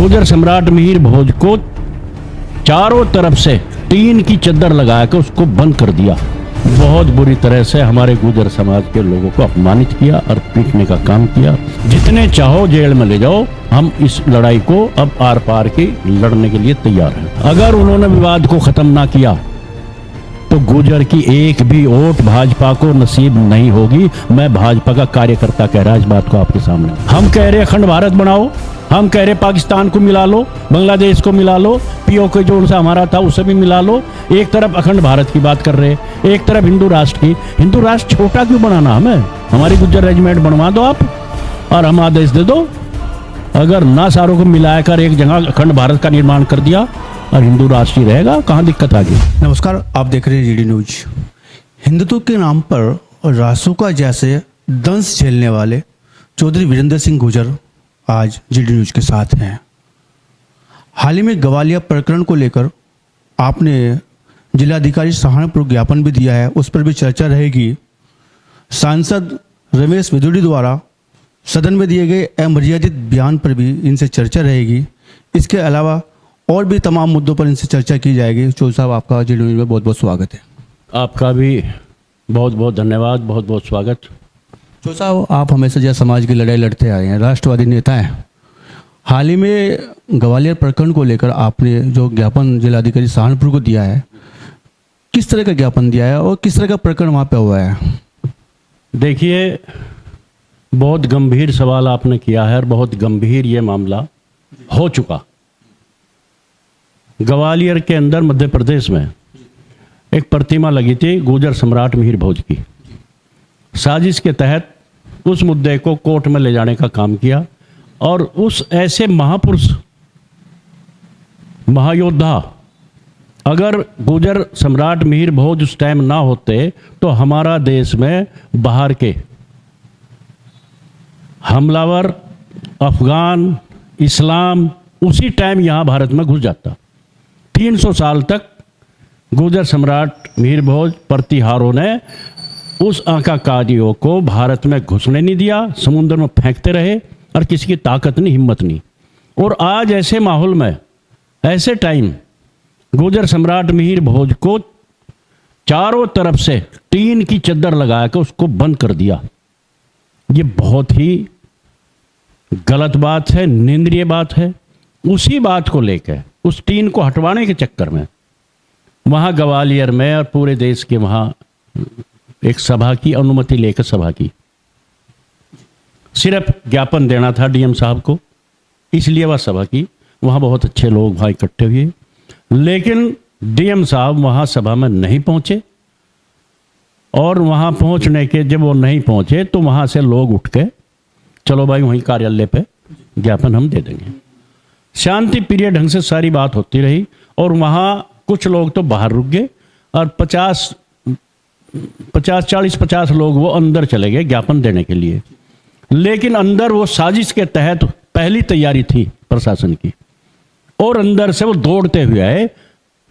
गुर्जर सम्राट मिहिर भोज को चारों तरफ से टीन की चद्दर लगा के उसको बंद कर दिया। बहुत बुरी तरह से हमारे गुर्जर समाज के लोगों को अपमानित किया और पीटने का काम किया। जितने चाहो जेल में ले जाओ, हम इस लड़ाई को अब आर पार की लड़ने के लिए तैयार हैं। अगर उन्होंने विवाद को खत्म ना किया तो गुर्जर की एक भी वोट भाजपा को नसीब नहीं होगी। मैं भाजपा का कार्यकर्ता कह रहा इस बात को आपके सामने। हम कह रहे अखंड भारत बनाओ, हम कह रहे पाकिस्तान को मिला लो, बांग्लादेश को मिला लो, पीओ के जो उनसे हमारा था उसे भी मिला लो। एक तरफ अखंड भारत की बात कर रहे, एक तरफ हिंदू राष्ट्र की। हिंदू राष्ट्र छोटा क्यों बनाना हमें? हमारी गुर्जर रेजिमेंट बनवा दो आप और हम आदेश दे दो। अगर ना सारों को मिलाकर एक जगह अखंड भारत का निर्माण कर दिया और हिंदू राष्ट्र ही रहेगा, कहाँ दिक्कत आ गई? नमस्कार, आप देख रहे हैं जीडी न्यूज। हिंदुत्व के नाम पर रासुका जैसे दंश झेलने वाले चौधरी वीरेंद्र सिंह गुर्जर आज जीडी न्यूज के साथ हैं। हाल ही में ग्वालियर प्रकरण को लेकर आपने जिलाधिकारी सहारनपुर ज्ञापन भी दिया है, उस पर भी चर्चा रहेगी। सांसद रमेश विदुड़ी द्वारा सदन में दिए गए अमर्यादित बयान पर भी इनसे चर्चा रहेगी। इसके अलावा और भी तमाम मुद्दों पर इनसे चर्चा की जाएगी। चौधरी साहब, आपका जीडी न्यूज में बहुत बहुत स्वागत है। आपका भी बहुत बहुत धन्यवाद, बहुत बहुत स्वागत। चौधरी साहब, आप हमेशा जैसे समाज की लड़ाई लड़ते आए हैं, राष्ट्रवादी नेता हैं। हाल ही में ग्वालियर प्रकरण को लेकर आपने जो ज्ञापन जिलाधिकारी सहारनपुर को दिया है, किस तरह का ज्ञापन दिया है और किस तरह का प्रकरण वहाँ पे हुआ है? देखिए, बहुत गंभीर सवाल आपने किया है और बहुत गंभीर ये मामला हो चुका। ग्वालियर के अंदर मध्य प्रदेश में एक प्रतिमा लगी थी गुर्जर सम्राट मिहिर भोज की। साजिश के तहत उस मुद्दे को कोर्ट में ले जाने का काम किया और उस ऐसे महापुरुष, महायोद्धा, अगर गुर्जर सम्राट मिहिर भोज उस टाइम ना होते तो हमारा देश में बाहर के हमलावर अफगान, इस्लाम उसी टाइम यहाँ भारत में घुस जाता। 300 साल तक गुर्जर सम्राट मिहिर भोज प्रतिहारों ने उस आकाकारियों को भारत में घुसने नहीं दिया, समुद्र में फेंकते रहे और किसी की ताकत नहीं, हिम्मत नहीं। और आज ऐसे माहौल में, ऐसे टाइम गुर्जर सम्राट मिहिर भोज को चारों तरफ से टीन की चद्दर लगा के उसको बंद कर दिया। ये बहुत ही गलत बात है, निंदनीय बात है। उसी बात को लेकर, उस टीन को हटवाने के चक्कर में वहाँ ग्वालियर में और पूरे देश के वहाँ एक सभा की अनुमति लेकर सभा की। सिर्फ ज्ञापन देना था डीएम साहब को, इसलिए वह सभा की। वहाँ बहुत अच्छे लोग भाई इकट्ठे हुए, लेकिन डीएम साहब वहाँ सभा में नहीं पहुँचे। और वहाँ पहुँचने के जब वो नहीं पहुँचे तो वहाँ से लोग उठ के, चलो भाई वहीं कार्यालय पे ज्ञापन हम दे देंगे। शांति प्रिय ढंग से सारी बात होती रही और वहाँ कुछ लोग तो बाहर रुक गए और 50 लोग वो अंदर चले गए ज्ञापन देने के लिए। लेकिन अंदर वो साजिश के तहत पहली तैयारी थी प्रशासन की और अंदर से वो दौड़ते हुए आए।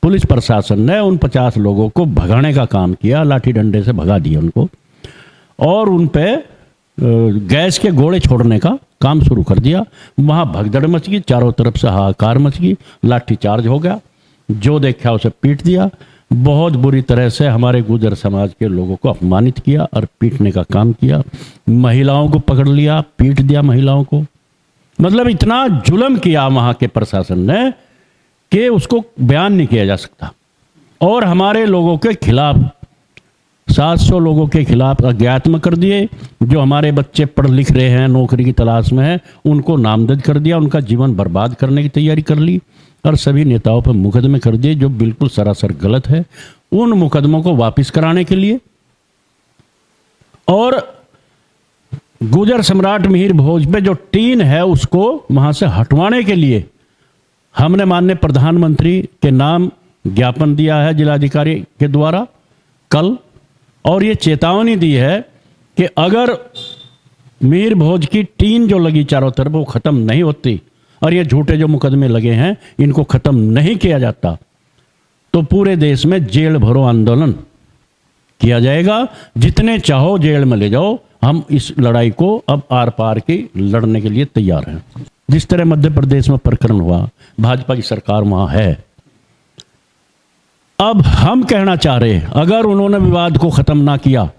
पुलिस प्रशासन ने उन 50 लोगों को भगाने का काम किया, लाठी डंडे से भगा दिया उनको और उन पे गैस के गोले छोड़ने का काम शुरू कर दिया। वहाँ भगदड़ मच गई, चारों तरफ से हाहाकार मच गई, लाठी चार्ज हो गया, जो देखा उसे पीट दिया। बहुत बुरी तरह से हमारे गुर्जर समाज के लोगों को अपमानित किया और पीटने का काम किया। महिलाओं को पकड़ लिया, पीट दिया महिलाओं को। मतलब इतना जुल्म किया वहाँ के प्रशासन ने कि उसको बयान नहीं किया जा सकता। और हमारे लोगों के खिलाफ 700 लोगों के खिलाफ अज्ञात में कर दिए। जो हमारे बच्चे पढ़ लिख रहे हैं, नौकरी की तलाश में हैं, उनको नामजद कर दिया, उनका जीवन बर्बाद करने की तैयारी कर ली और सभी नेताओं पर मुकदमे कर दिए, जो बिल्कुल सरासर गलत है। उन मुकदमों को वापस कराने के लिए और गुर्जर सम्राट मिहिर भोज पे जो टीन है उसको वहां से हटवाने के लिए हमने माननीय प्रधानमंत्री के नाम ज्ञापन दिया है जिलाधिकारी के द्वारा कल, और ये चेतावनी दी है कि अगर मिहिर भोज की टीन जो लगी चारों तरफ वो खत्म नहीं होती और ये झूठे जो मुकदमे लगे हैं इनको खत्म नहीं किया जाता तो पूरे देश में जेल भरो आंदोलन किया जाएगा। जितने चाहो जेल में ले जाओ, हम इस लड़ाई को अब आर पार की लड़ने के लिए तैयार हैं। जिस तरह मध्य प्रदेश में प्रकरण हुआ, भाजपा की सरकार वहाँ है। अब हम कहना चाह रहे हैं, अगर उन्होंने विवाद को ख़त्म ना किया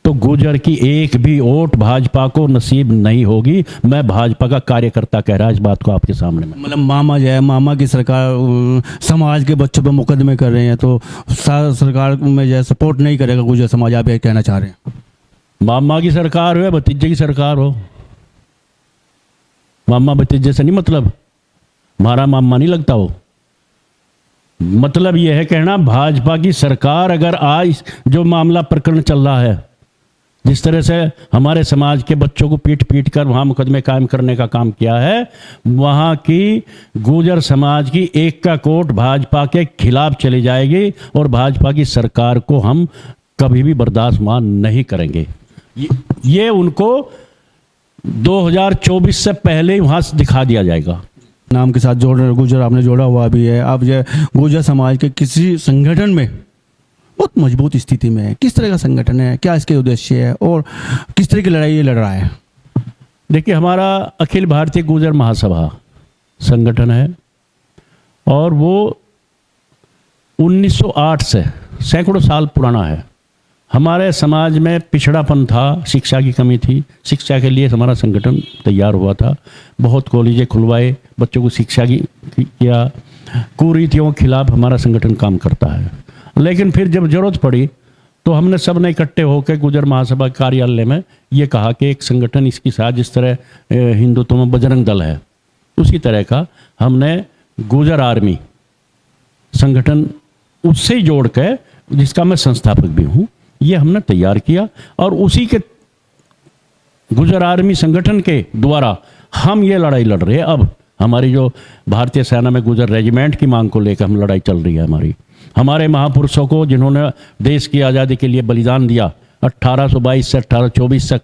तो गुर्जर की एक भी वोट भाजपा को नसीब नहीं होगी। मैं भाजपा का कार्यकर्ता कह रहा इस बात को आपके सामने में। मतलब मामा जो है, मामा की सरकार समाज के बच्चों पर मुकदमे कर रहे हैं, तो सरकार में जो है सपोर्ट नहीं करेगा गुर्जर समाज, आप ये कहना चाह रहे हैं? मामा की सरकार हो या भतीजे की सरकार हो, मामा भतीजे से नहीं मतलब, हमारा मामा नहीं लगता हो। मतलब यह है कहना, भाजपा की सरकार अगर आज जो मामला प्रकरण चल रहा है, जिस तरह से हमारे समाज के बच्चों को पीट पीट कर वहाँ मुकदमे कायम करने का काम किया है, वहाँ की गुर्जर समाज की एक का कोट भाजपा के खिलाफ चली जाएगी और भाजपा की सरकार को हम कभी भी बर्दाश्त मान नहीं करेंगे। ये उनको 2024 से पहले ही वहाँ से दिखा दिया जाएगा। नाम के साथ गुर्जर आपने जोड़ा हुआ भी है, आप जो गुर्जर समाज के किसी संगठन में बहुत मजबूत स्थिति में है, किस तरह का संगठन है, क्या इसके उद्देश्य है और किस तरह की लड़ाई ये लड़ रहा है? देखिए, हमारा अखिल भारतीय गुर्जर महासभा संगठन है और वो 1908 से सैकड़ों साल पुराना है। हमारे समाज में पिछड़ापन था, शिक्षा की कमी थी, शिक्षा के लिए हमारा संगठन तैयार हुआ था। बहुत कॉलेजें खुलवाए, बच्चों को शिक्षा की किया, कुरीतियों के खिलाफ हमारा संगठन काम करता है। लेकिन फिर जब जरूरत पड़ी तो हमने सब ने इकट्ठे होकर गुर्जर महासभा कार्यालय में ये कहा कि एक संगठन इसकी साथ, जिस तरह हिंदुत्व में बजरंग दल है, उसी तरह का हमने गुर्जर आर्मी संगठन उससे ही जोड़ के, जिसका मैं संस्थापक भी हूँ, ये हमने तैयार किया और उसी के गुर्जर आर्मी संगठन के द्वारा हम ये लड़ाई लड़ रहे हैं। अब हमारी जो भारतीय सेना में गुर्जर रेजिमेंट की मांग को लेकर हम लड़ाई चल रही है। हमारे महापुरुषों को, जिन्होंने देश की आज़ादी के लिए बलिदान दिया, 1822 से 1824 तक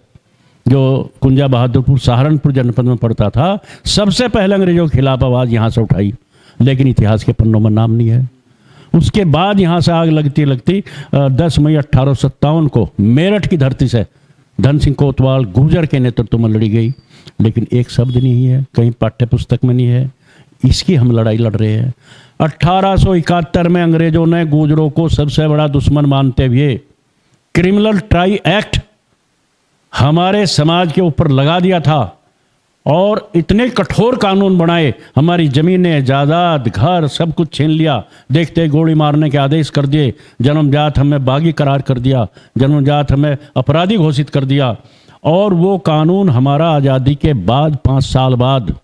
जो कुंजा बहादुरपुर सहारनपुर जनपद में पड़ता था, सबसे पहले अंग्रेजों के खिलाफ आवाज़ यहाँ से उठाई, लेकिन इतिहास के पन्नों में नाम नहीं है। उसके बाद यहाँ से आग लगती लगती 10 मई 1857 को मेरठ की धरती से धन सिंह कोतवाल गुर्जर के नेतृत्व में लड़ी गई, लेकिन एक शब्द नहीं है, कहीं पाठ्य पुस्तक में नहीं है। इसकी हम लड़ाई लड़ रहे हैं। 1871 में अंग्रेजों ने गुर्जरों को सबसे बड़ा दुश्मन मानते हुए क्रिमिनल ट्राई एक्ट हमारे समाज के ऊपर लगा दिया था और इतने कठोर कानून बनाए, हमारी जमीनें, जायदाद, घर सब कुछ छीन लिया, देखते गोली मारने के आदेश कर दिए, जन्मजात हमें बागी करार कर दिया, जन्मजात हमें अपराधी घोषित कर दिया। और वो कानून हमारा आज़ादी के बाद 5 साल बाद,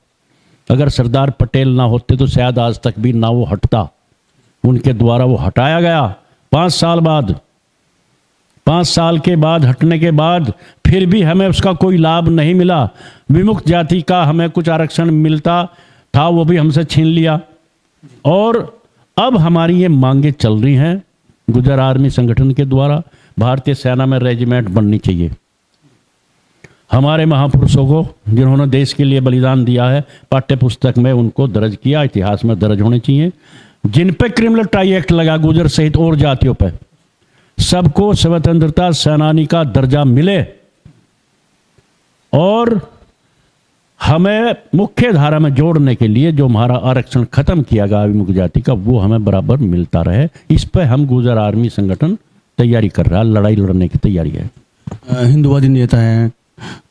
अगर सरदार पटेल ना होते तो शायद आज तक भी ना वो हटता, उनके द्वारा वो हटाया गया 5 साल बाद। 5 साल के बाद हटने के बाद फिर भी हमें उसका कोई लाभ नहीं मिला। विमुक्त जाति का हमें कुछ आरक्षण मिलता था, वो भी हमसे छीन लिया। और अब हमारी ये मांगे चल रही हैं गुर्जर आर्मी संगठन के द्वारा, भारतीय सेना में रेजिमेंट बननी चाहिए। हमारे महापुरुषों को, जिन्होंने देश के लिए बलिदान दिया है, पाठ्य पुस्तक में उनको दर्ज किया, इतिहास में दर्ज होने चाहिए। जिन पे क्रिमिनल ट्राई एक्ट लगा, गुर्जर सहित और जातियों पे, सबको स्वतंत्रता सेनानी का दर्जा मिले और हमें मुख्य धारा में जोड़ने के लिए जो हमारा आरक्षण खत्म किया गया विमुक्त जाति का, वो हमें बराबर मिलता रहे। इस पे हम गुर्जर आर्मी संगठन तैयारी कर रहा है, लड़ाई लड़ने की तैयारी है। हिंदुवादी नेता हैं,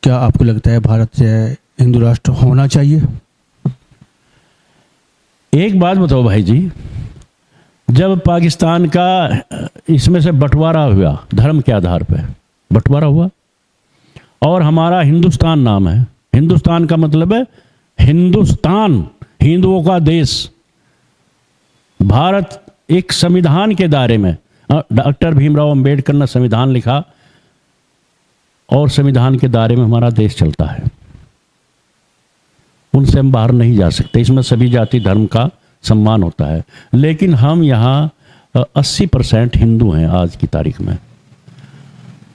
क्या आपको लगता है भारत से हिंदू राष्ट्र होना चाहिए? एक बात बताओ भाई जी, जब पाकिस्तान का इसमें से बंटवारा हुआ, धर्म के आधार पर बंटवारा हुआ और हमारा हिंदुस्तान नाम है, हिंदुस्तान का मतलब है हिंदुस्तान, हिंदुओं का देश। भारत एक संविधान के दायरे में, डॉक्टर भीमराव अंबेडकर ने संविधान लिखा और संविधान के दायरे में हमारा देश चलता है, उनसे हम बाहर नहीं जा सकते। इसमें सभी जाति धर्म का सम्मान होता है, लेकिन हम यहाँ 80% हिंदू हैं आज की तारीख में।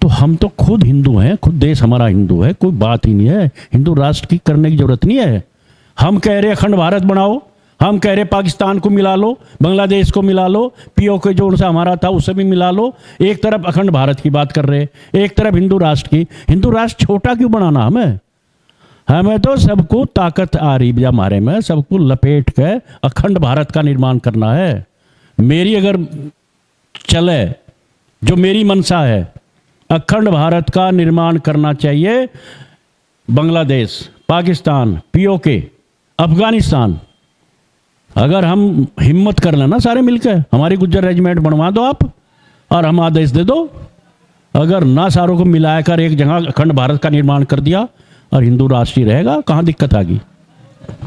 तो हम तो खुद हिंदू हैं, खुद देश हमारा हिंदू है, कोई बात ही नहीं है, हिंदू राष्ट्र की करने की जरूरत नहीं है। हम कह रहे अखंड भारत बनाओ, हम कह रहे पाकिस्तान को मिला लो, बांग्लादेश को मिला लो, पीओके जो उनसे हमारा था उससे भी मिला लो। एक तरफ अखंड भारत की बात कर रहे, एक तरफ हिंदू राष्ट्र की। हिंदू राष्ट्र छोटा क्यों बनाना हमें? हमें तो सबको ताकत आ रही है हमारे में, सबको लपेट के अखंड भारत का निर्माण करना है। मेरी अगर चले जो मेरी मनसा है, अखंड भारत का निर्माण करना चाहिए। बांग्लादेश, पाकिस्तान, पीओके, अफगानिस्तान, अगर हम हिम्मत कर लेना सारे मिलकर, हमारी गुज्जर रेजिमेंट बनवा दो आप और हम आदेश दे दो। अगर ना सारों को मिलाकर एक जगह अखंड भारत का निर्माण कर दिया और हिंदू राष्ट्रीय रहेगा, कहाँ दिक्कत आ गई।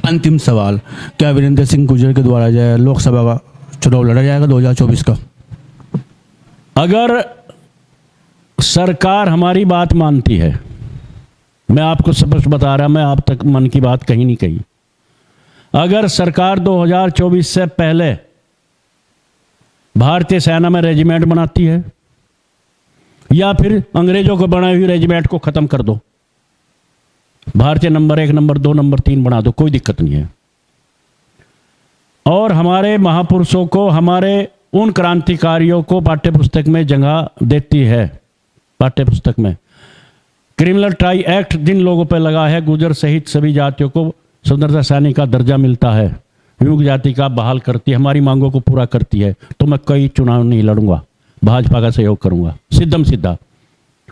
अंतिम सवाल, क्या वीरेंद्र सिंह गुर्जर के द्वारा जो है लोकसभा का चुनाव लड़ा जाएगा 2024 का? अगर सरकार हमारी बात मानती है, मैं आपको स्पष्ट बता रहा, मैं आप तक मन की बात कहीं नहीं कही। अगर सरकार 2024 से पहले भारतीय सेना में रेजिमेंट बनाती है या फिर अंग्रेजों को बनाई हुई रेजिमेंट को खत्म कर दो, भारतीय नंबर 1, नंबर 2, नंबर 3 बना दो, कोई दिक्कत नहीं है। और हमारे महापुरुषों को, हमारे उन क्रांतिकारियों को पाठ्य पुस्तक में जगह देती है। पाठ्य पुस्तक में क्रिमिनल ट्राई एक्ट जिन लोगों पर लगा है, गुर्जर सहित सभी जातियों को स्वतंत्रता सैनिक का दर्जा मिलता है, विमुक्त जाति का बहाल करती है, हमारी मांगों को पूरा करती है, तो मैं कोई चुनाव नहीं लड़ूंगा, भाजपा का सहयोग करूंगा, सिद्धम सिद्धा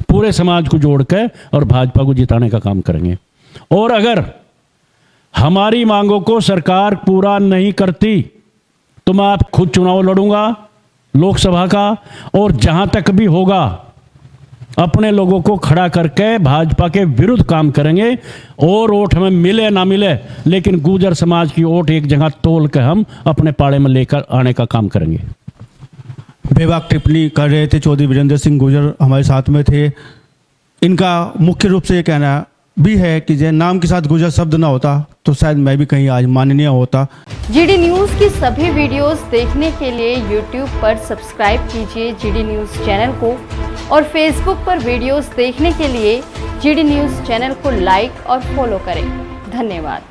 पूरे समाज को जोड़ के और भाजपा को जिताने का काम करेंगे। और अगर हमारी मांगों को सरकार पूरा नहीं करती तो मैं आप खुद चुनाव लड़ूंगा लोकसभा का, और जहां तक भी होगा अपने लोगों को खड़ा करके भाजपा के विरुद्ध काम करेंगे। और वोट हमें मिले ना मिले, लेकिन गुर्जर समाज की वोट एक जगह तोल के हम अपने पाड़े में लेकर आने का काम करेंगे। बेबाक टिप्पणी कर रहे थे चौधरी वीरेंद्र सिंह गुर्जर, हमारे साथ में थे। इनका मुख्य रूप से ये कहना भी है कि जो नाम के साथ गुर्जर शब्द ना होता तो शायद मैं भी कहीं आज माननीय होता। जीडी न्यूज की सभी वीडियोस देखने के लिए यूट्यूब पर सब्सक्राइब कीजिए जीडी न्यूज चैनल को, और फेसबुक पर वीडियोस देखने के लिए जीडी न्यूज चैनल को लाइक और फॉलो करें। धन्यवाद।